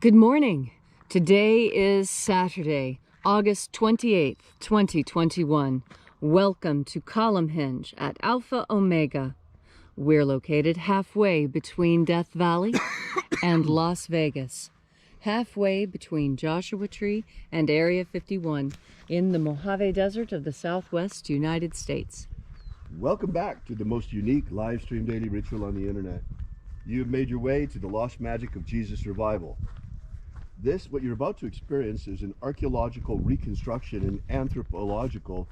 Good morning. Today is Saturday, August 28th, 2021. Welcome to Column Henge at Alpha Omega. We're located halfway between Death Valley and Las Vegas, halfway between Joshua Tree and Area 51 in the Mojave Desert of the Southwest United States. Welcome back to the most unique live stream daily ritual on the internet. You have made your way to the lost magic of Jesus revival. What you're about to experience is an archaeological reconstruction and anthropological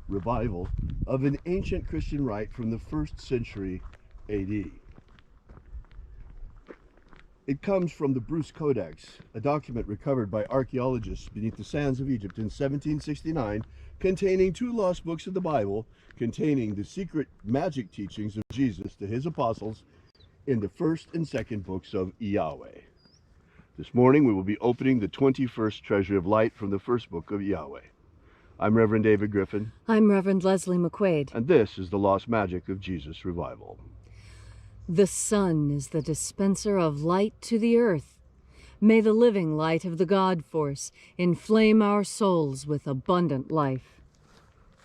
revival of an ancient Christian rite from the 1st century AD. It comes from the Bruce Codex, a document recovered by archaeologists beneath the sands of Egypt in 1769, containing 2 lost books of the Bible, containing the secret magic teachings of Jesus to his apostles in the 1st and 2nd books of Yahweh. This morning we will be opening the 21st Treasury of Light from the 1st book of Yahweh. I'm Reverend David Griffin. I'm Reverend Leslie McQuade. And this is the lost magic of Jesus revival. The sun is the dispenser of light to the earth. May the living light of the God Force inflame our souls with abundant life.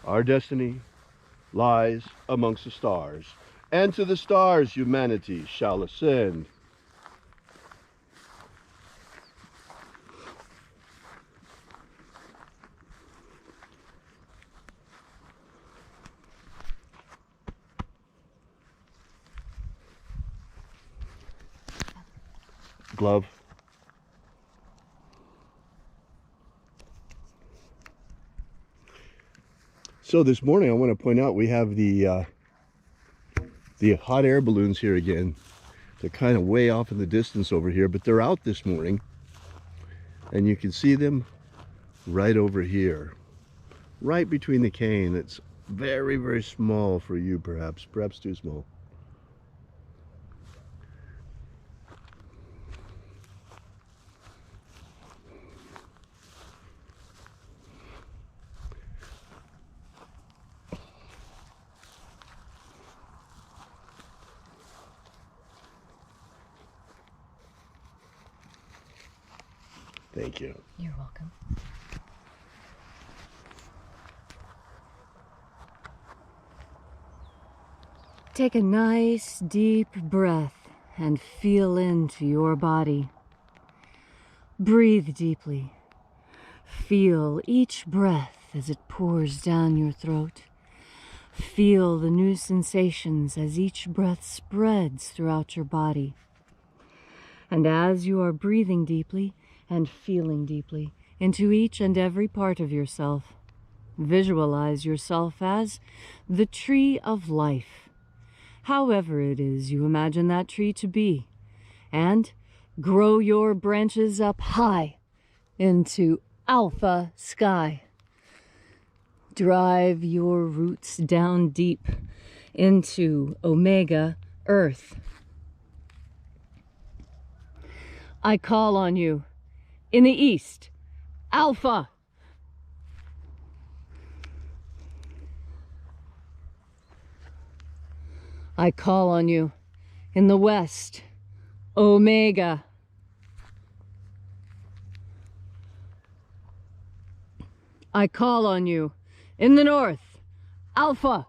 Our destiny lies amongst the stars, and to the stars humanity shall ascend. Glove. So this morning I want to point out we have the hot air balloons here again. They're kind of way off in the distance over here, but they're out this morning, and you can see them right over here, right between the cane. It's very, very small for you, perhaps too small. Thank you. You're welcome. Take a nice deep breath and feel into your body. Breathe deeply. Feel each breath as it pours down your throat. Feel the new sensations as each breath spreads throughout your body. And as you are breathing deeply and feeling deeply into each and every part of yourself, visualize yourself as the tree of life, however it is you imagine that tree to be, and grow your branches up high into alpha sky. Drive your roots down deep into omega earth. I call on you in the east, alpha. I call on you in the west, omega. I call on you in the north, alpha.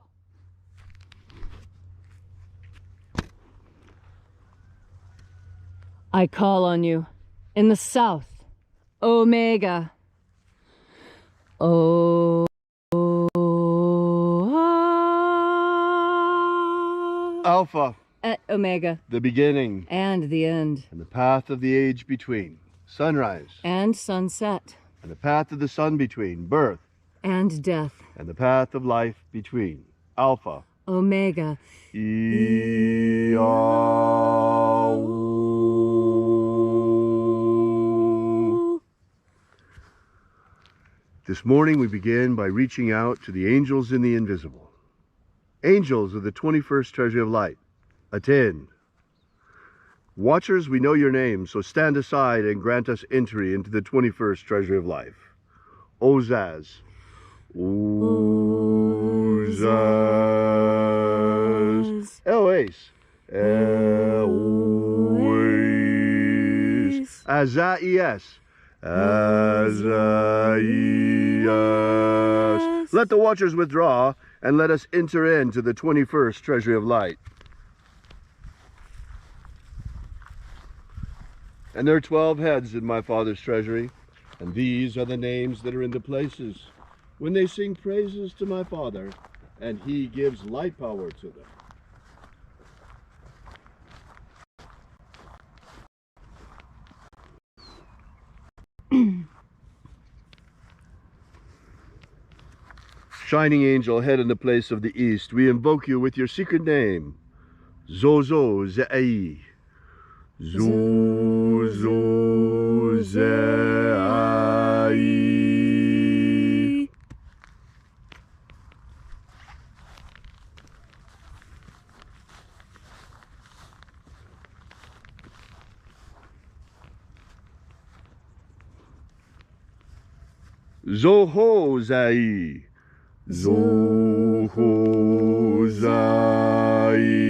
I call on you in the south, omega. Alpha. At omega. The beginning. And the end. And the path of the age between. Sunrise. And sunset. And the path of the sun between. Birth. And death. And the path of life between. Alpha. Omega. This morning we begin by reaching out to the angels in the invisible. Angels of the 21st Treasury of Light, attend. Watchers, we know your names, so stand aside and grant us entry into the 21st Treasury of Life. Ozaz. Ozaz. Eloise. Azaias. Azaias. Let the watchers withdraw, and let us enter into the 21st treasury of light. And there are 12 heads in my Father's treasury, and these are the names that are in the places when they sing praises to my Father, and he gives light power to them. Shining angel, head in the place of the east, we invoke you with your secret name, Zozo Ze'ai. Zozo Ze'ai. Zoho Zai. Zoho Zai.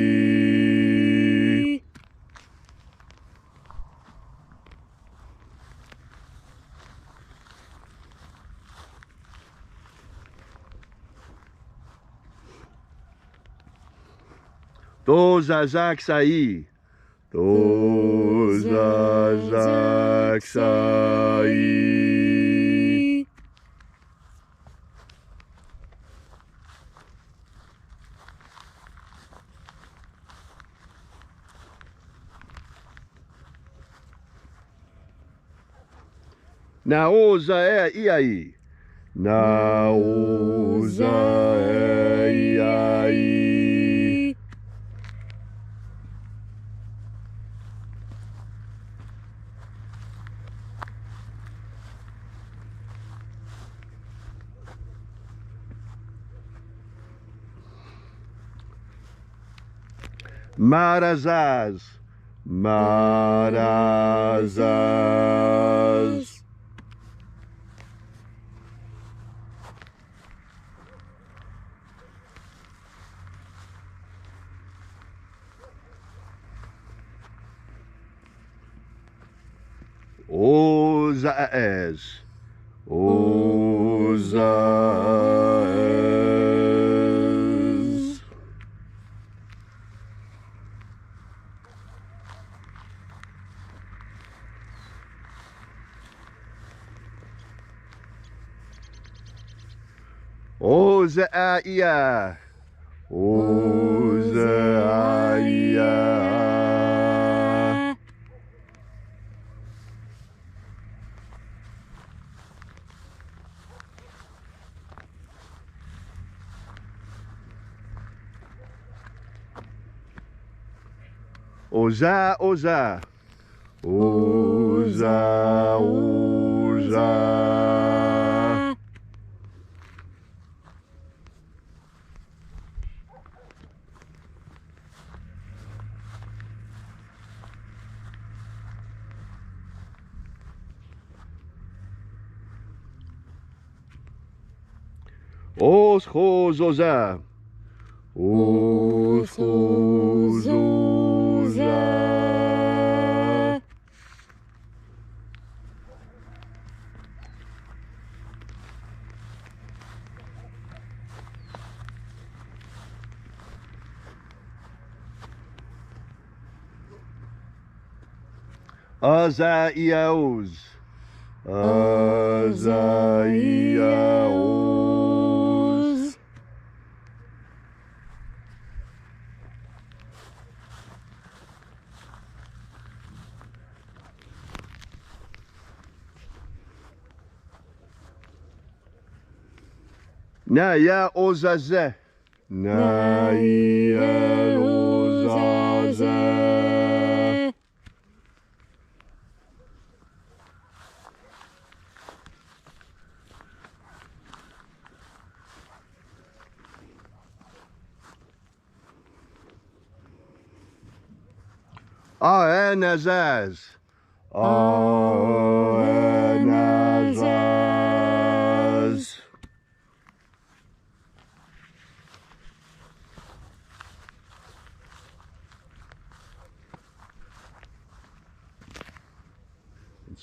Dozazak Sai. Dozazak Sai. Naoza Iai. Naoza Iai. Marazaz. Marazaz. Ozaez. Ozaez. Ozaia. Ozaia. Oza, Oza. Oza, Oza. Oschozoza. Oschozoza. Azaiaos. Azaiaos. Naya Ozaze. Naya Ozaze. Aenazaz. Aenazaz.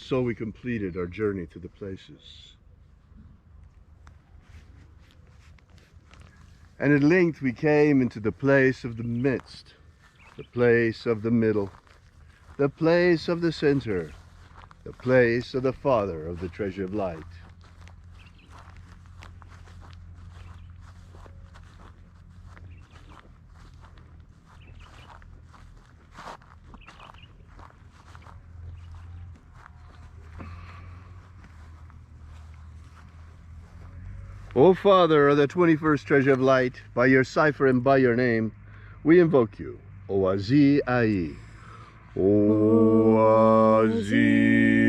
So we completed our journey to the places. And at length we came into the place of the midst, the place of the middle, the place of the center, the place of the Father of the treasure of light. O Father of the 21st treasure of light, by your cipher and by your name, we invoke you. Oazi Ai. Oazi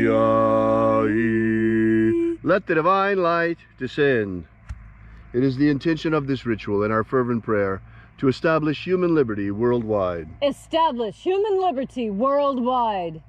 Ai. Let the divine light descend. It is the intention of this ritual and our fervent prayer to establish human liberty worldwide. Establish human liberty worldwide.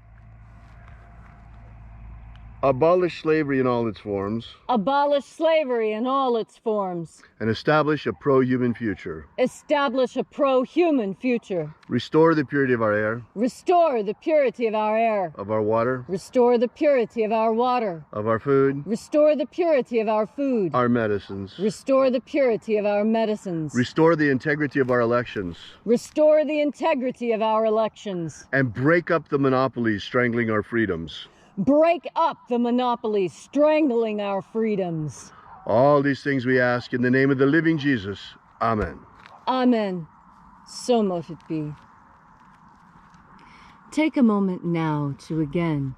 Abolish slavery in all its forms. Abolish slavery in all its forms. And establish a pro-human future. Establish a pro-human future. Restore the purity of our air. Restore the purity of our air. Of our water. Restore the purity of our water. Of our food. Restore the purity of our food. Our medicines. Restore the purity of our medicines. Restore the integrity of our elections. Restore the integrity of our elections. And break up the monopolies strangling our freedoms. Break up the monopolies strangling our freedoms. All these things we ask in the name of the living Jesus. Amen. Amen. So mote it be. Take a moment now to again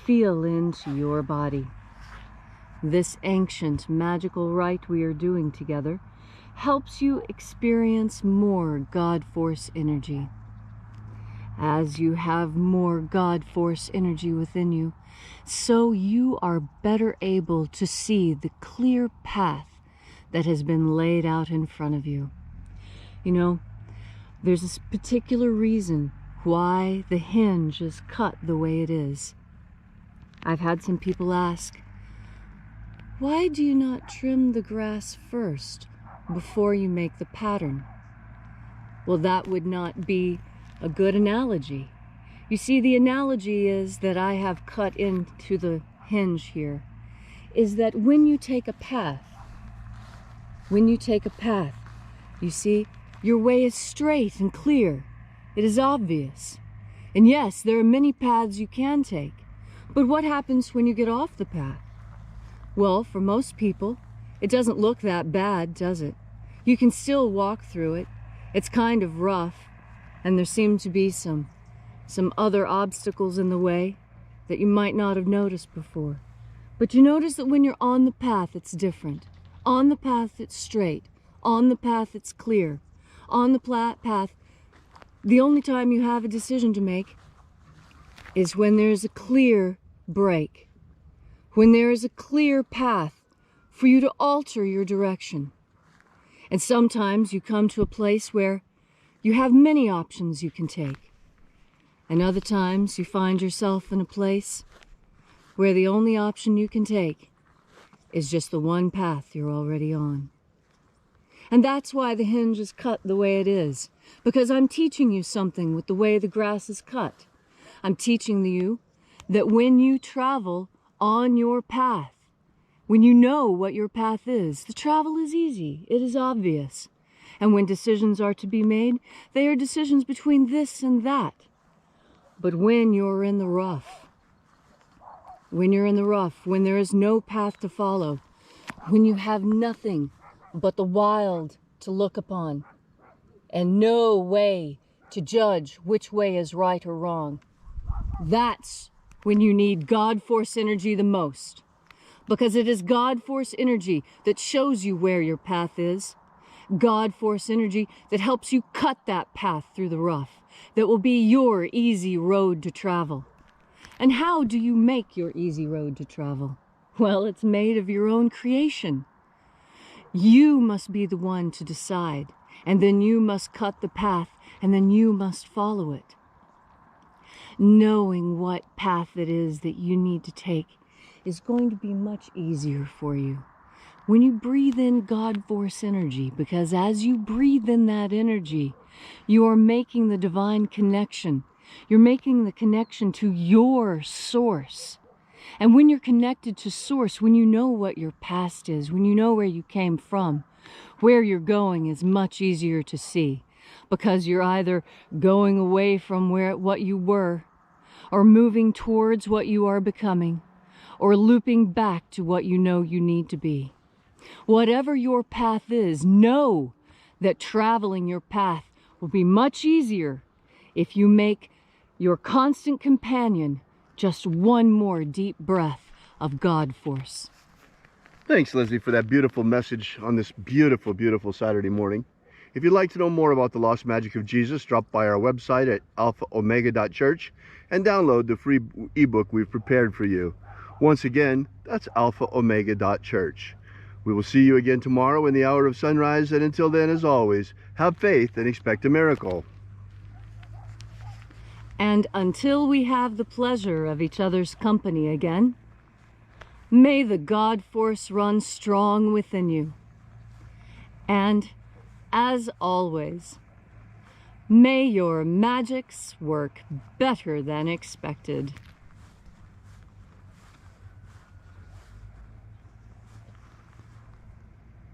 feel into your body. This ancient magical rite we are doing together helps you experience more God Force energy. As you have more God Force energy within you, so you are better able to see the clear path that has been laid out in front of you. You know, there's this particular reason why the hinge is cut the way it is. I've had some people ask, why do you not trim the grass first before you make the pattern? Well, that would not be a good analogy. You see, the analogy is that I have cut into the hinge here, is that when you take a path, you see, your way is straight and clear. It is obvious. And yes, there are many paths you can take. But what happens when you get off the path? Well, for most people, it doesn't look that bad, does it? You can still walk through it. It's kind of rough. And there seem to be some other obstacles in the way that you might not have noticed before. But you notice that when you're on the path, it's different. On the path, it's straight. On the path, it's clear. On the path, the only time you have a decision to make is when there's a clear break. When there is a clear path for you to alter your direction. And sometimes you come to a place where you have many options you can take. And other times you find yourself in a place where the only option you can take is just the one path you're already on. And that's why the hinge is cut the way it is. Because I'm teaching you something with the way the grass is cut. I'm teaching you that when you travel on your path, when you know what your path is, the travel is easy, it is obvious. And when decisions are to be made, they are decisions between this and that. But when you're in the rough, when there is no path to follow, when you have nothing but the wild to look upon, and no way to judge which way is right or wrong, that's when you need God Force energy the most. Because it is God Force energy that shows you where your path is. God Force energy that helps you cut that path through the rough, that will be your easy road to travel. And how do you make your easy road to travel? Well, it's made of your own creation. You must be the one to decide, and then you must cut the path, and then you must follow it. Knowing what path it is that you need to take is going to be much easier for you when you breathe in God Force energy, because as you breathe in that energy, you are making the divine connection. You're making the connection to your source. And when you're connected to Source, when you know what your past is, when you know where you came from, where you're going is much easier to see, because you're either going away from what you were, or moving towards what you are becoming, or looping back to what you know you need to be. Whatever your path is, know that traveling your path will be much easier if you make your constant companion just one more deep breath of God Force. Thanks, Leslie, for that beautiful message on this beautiful, beautiful Saturday morning. If you'd like to know more about the lost magic of Jesus, drop by our website at alphaomega.church and download the free ebook we've prepared for you. Once again, that's alphaomega.church. We will see you again tomorrow in the hour of sunrise, and until then, as always, have faith and expect a miracle. And until we have the pleasure of each other's company again, may the God Force run strong within you. And, as always, may your magics work better than expected.